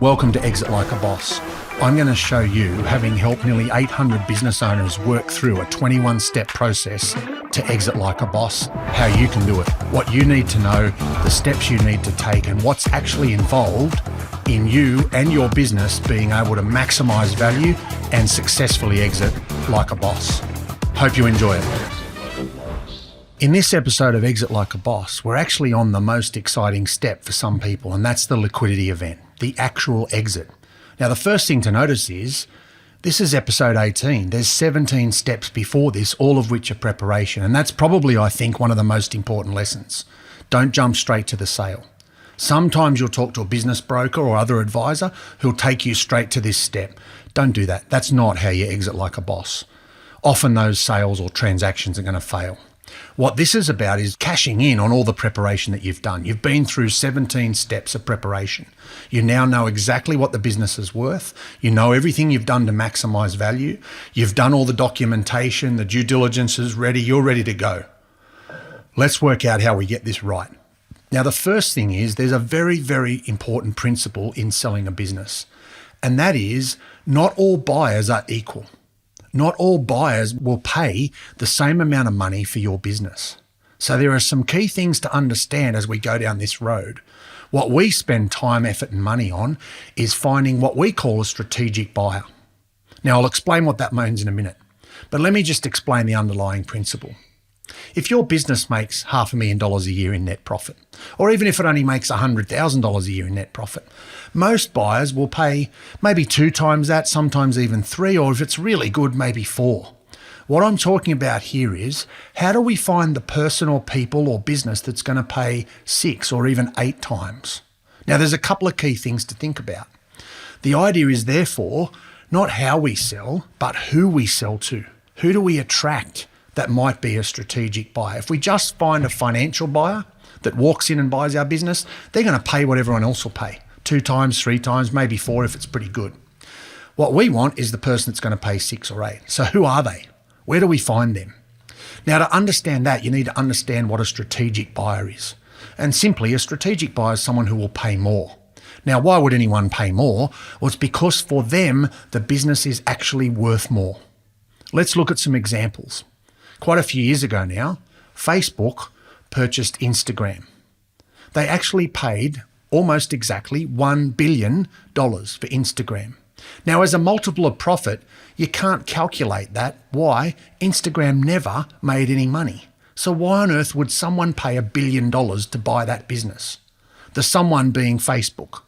Welcome to Exit Like a Boss. I'm going to show you, having helped nearly 800 business owners work through a 21-step process to exit like a boss, how you can do it, what you need to know, the steps you need to take, and what's actually involved in you and your business being able to maximize value and successfully exit like a boss. Hope you enjoy it. In this episode of Exit Like a Boss, we're actually on the most exciting step for some people, and that's the liquidity event, the actual exit. Now, the first thing to notice is this is episode 18. There's 17 steps before this, all of which are preparation. And that's probably, I think, one of the most important lessons. Don't jump straight to the sale. Sometimes you'll talk to a business broker or other advisor who'll take you straight to this step. Don't do that. That's not how you exit like a boss. Often those sales or transactions are going to fail. What this is about is cashing in on all the preparation that you've done. You've been through 17 steps of preparation. You now know exactly what the business is worth. You know everything you've done to maximize value. You've done all the documentation, the due diligence is ready. You're ready to go. Let's work out how we get this right. Now, the first thing is there's a very, very important principle in selling a business, and that is not all buyers are equal. Not all buyers will pay the same amount of money for your business. So there are some key things to understand as we go down this road. What we spend time, effort, and money on is finding what we call a strategic buyer. Now, I'll explain what that means in a minute, but let me just explain the underlying principle. If your business makes $500,000 a year in net profit, or even if it only makes $100,000 a year in net profit, most buyers will pay maybe 2 times that, sometimes even 3, or if it's really good, maybe 4. What I'm talking about here is how do we find the person or people or business that's going to pay 6 or even 8 times? Now, there's a couple of key things to think about. The idea is therefore not how we sell, but who we sell to. Who do we attract that might be a strategic buyer? If we just find a financial buyer that walks in and buys our business, they're going to pay what everyone else will pay. 2 times, 3 times, maybe 4 if it's pretty good. What we want is the person that's going to pay 6 or 8. So who are they? Where do we find them? Now, to understand that, you need to understand what a strategic buyer is. And simply, a strategic buyer is someone who will pay more. Now, why would anyone pay more? Well, it's because for them, the business is actually worth more. Let's look at some examples. Quite a few years ago now, Facebook purchased Instagram. They actually paid almost exactly $1 billion for Instagram. Now, as a multiple of profit, you can't calculate that. Why? Instagram never made any money. So why on earth would someone pay $1 billion to buy that business? The someone being Facebook.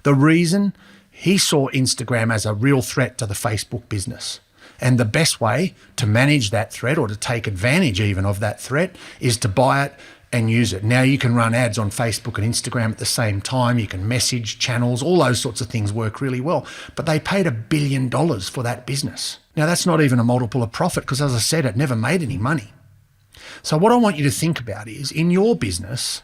The reason, he saw Instagram as a real threat to the Facebook business. And the best way to manage that threat, or to take advantage even of that threat, is to buy it and use it. Now, you can run ads on Facebook and Instagram at the same time. You can message channels, all those sorts of things work really well. But they paid $1 billion for that business. Now, that's not even a multiple of profit because, as I said, it never made any money. So what I want you to think about is, in your business,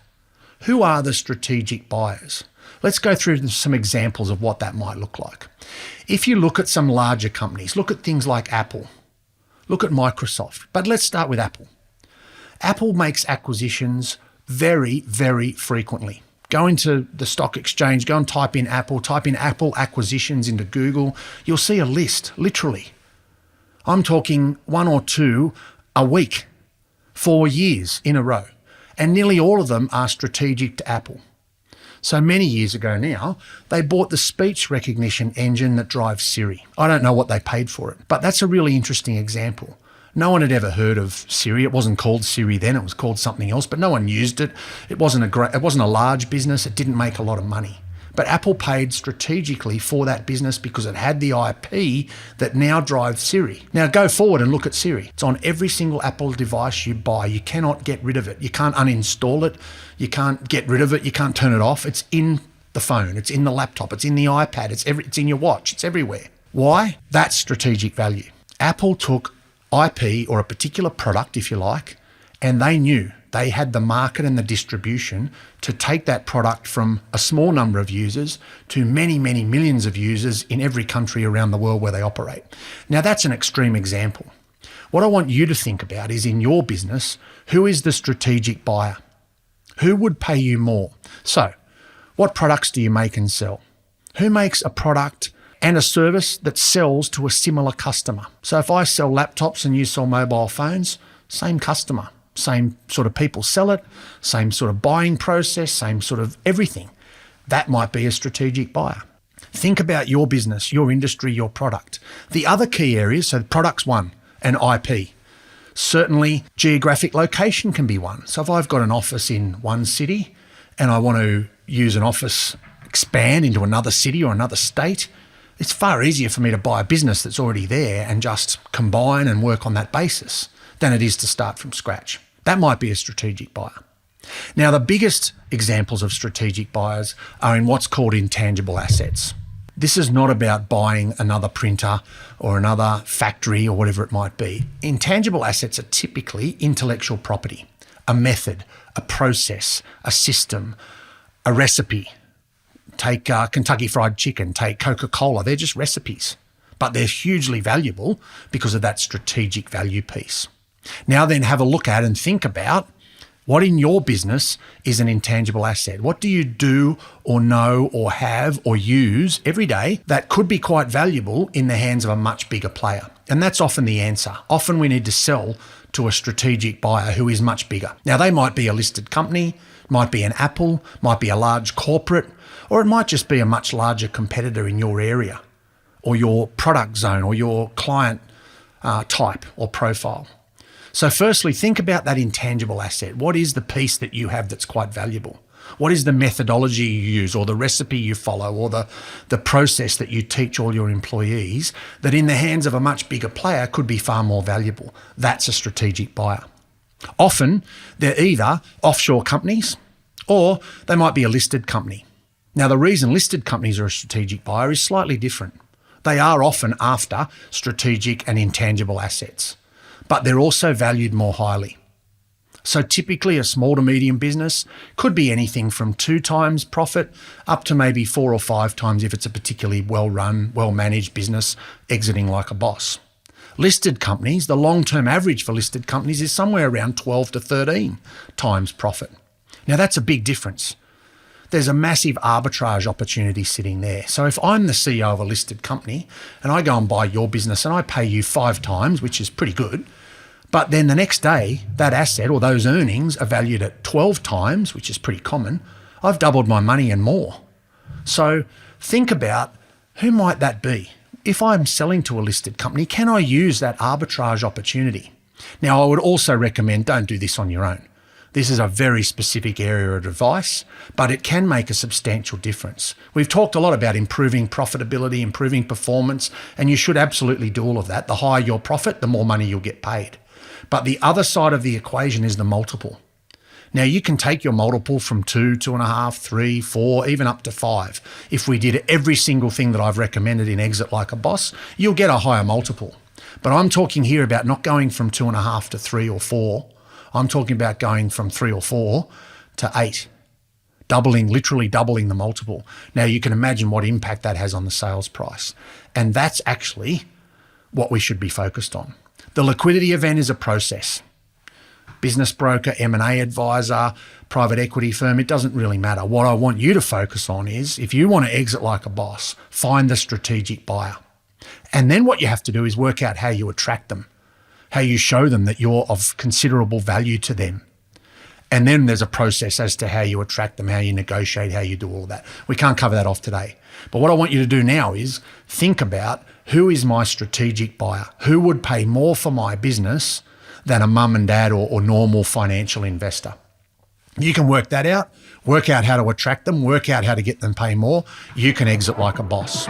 who are the strategic buyers? Let's go through some examples of what that might look like. If you look at some larger companies, look at things like Apple, look at Microsoft, but let's start with Apple. Apple makes acquisitions very, very frequently. Go into the stock exchange, go and type in Apple acquisitions into Google. You'll see a list, literally. I'm talking 1 or 2 a week for years in a row. And nearly all of them are strategic to Apple. So many years ago now, they bought the speech recognition engine that drives Siri. I don't know what they paid for it, but that's a really interesting example. No one had ever heard of Siri. It wasn't called Siri then, it was called something else, but no one used it. It wasn't a large business. It didn't make a lot of money. But Apple paid strategically for that business because it had the IP that now drives Siri. Now go forward and look at Siri. It's on every single Apple device you buy. You cannot get rid of it. You can't uninstall it. You can't get rid of it. You can't turn it off. It's in the phone. It's in the laptop. It's in the iPad. It's in your watch. It's everywhere. Why? That's strategic value. Apple took IP, or a particular product, if you like, and they knew they had the market and the distribution to take that product from a small number of users to many, many millions of users in every country around the world where they operate. Now, that's an extreme example. What I want you to think about is, in your business, who is the strategic buyer? Who would pay you more? So, what products do you make and sell? Who makes a product and a service that sells to a similar customer? So if I sell laptops and you sell mobile phones, same customer, same sort of people sell it, same sort of buying process, same sort of everything. That might be a strategic buyer. Think about your business, your industry, your product. The other key areas, so product's one, and IP. Certainly geographic location can be one. So if I've got an office in one city and I want to use an office, expand into another city or another state, it's far easier for me to buy a business that's already there and just combine and work on that basis than it is to start from scratch. That might be a strategic buyer. Now, the biggest examples of strategic buyers are in what's called intangible assets. This is not about buying another printer or another factory or whatever it might be. Intangible assets are typically intellectual property, a method, a process, a system, a recipe. Take Kentucky Fried Chicken, take Coca-Cola. They're just recipes, but they're hugely valuable because of that strategic value piece. Now then, have a look at and think about what in your business is an intangible asset. What do you do or know or have or use every day that could be quite valuable in the hands of a much bigger player? And that's often the answer. Often we need to sell to a strategic buyer who is much bigger. Now, they might be a listed company, might be an Apple, might be a large corporate, or it might just be a much larger competitor in your area or your product zone or your client type or profile. So firstly, think about that intangible asset. What is the piece that you have that's quite valuable? What is the methodology you use or the recipe you follow or the process that you teach all your employees that in the hands of a much bigger player could be far more valuable? That's a strategic buyer. Often, they're either offshore companies or they might be a listed company. Now, the reason listed companies are a strategic buyer is slightly different. They are often after strategic and intangible assets, but they're also valued more highly. So typically a small to medium business could be anything from 2 times profit up to maybe 4 or 5 times if it's a particularly well-run, well-managed business exiting like a boss. Listed companies, the long-term average for listed companies is somewhere around 12 to 13 times profit. Now that's a big difference. There's a massive arbitrage opportunity sitting there. So if I'm the CEO of a listed company and I go and buy your business and I pay you 5 times, which is pretty good, but then the next day that asset or those earnings are valued at 12 times, which is pretty common, I've doubled my money and more. So think about who might that be? If I'm selling to a listed company, can I use that arbitrage opportunity? Now, I would also recommend don't do this on your own. This is a very specific area of advice, but it can make a substantial difference. We've talked a lot about improving profitability, improving performance, and you should absolutely do all of that. The higher your profit, the more money you'll get paid. But the other side of the equation is the multiple. Now, you can take your multiple from 2, 2.5, 3, 4, even up to 5. If we did every single thing that I've recommended in Exit Like a Boss, you'll get a higher multiple. But I'm talking here about not going from 2.5 to 3 or 4. I'm talking about going from 3 or 4 to 8, literally doubling the multiple. Now, you can imagine what impact that has on the sales price. And that's actually what we should be focused on. The liquidity event is a process. Business broker, M&A advisor, private equity firm, it doesn't really matter. What I want you to focus on is if you want to exit like a boss, find the strategic buyer. And then what you have to do is work out how you attract them, how you show them that you're of considerable value to them. And then there's a process as to how you attract them, how you negotiate, how you do all that. We can't cover that off today. But what I want you to do now is think about who is my strategic buyer? Who would pay more for my business than a mum and dad or normal financial investor? You can work that out, work out how to attract them, work out how to get them pay more. You can exit like a boss.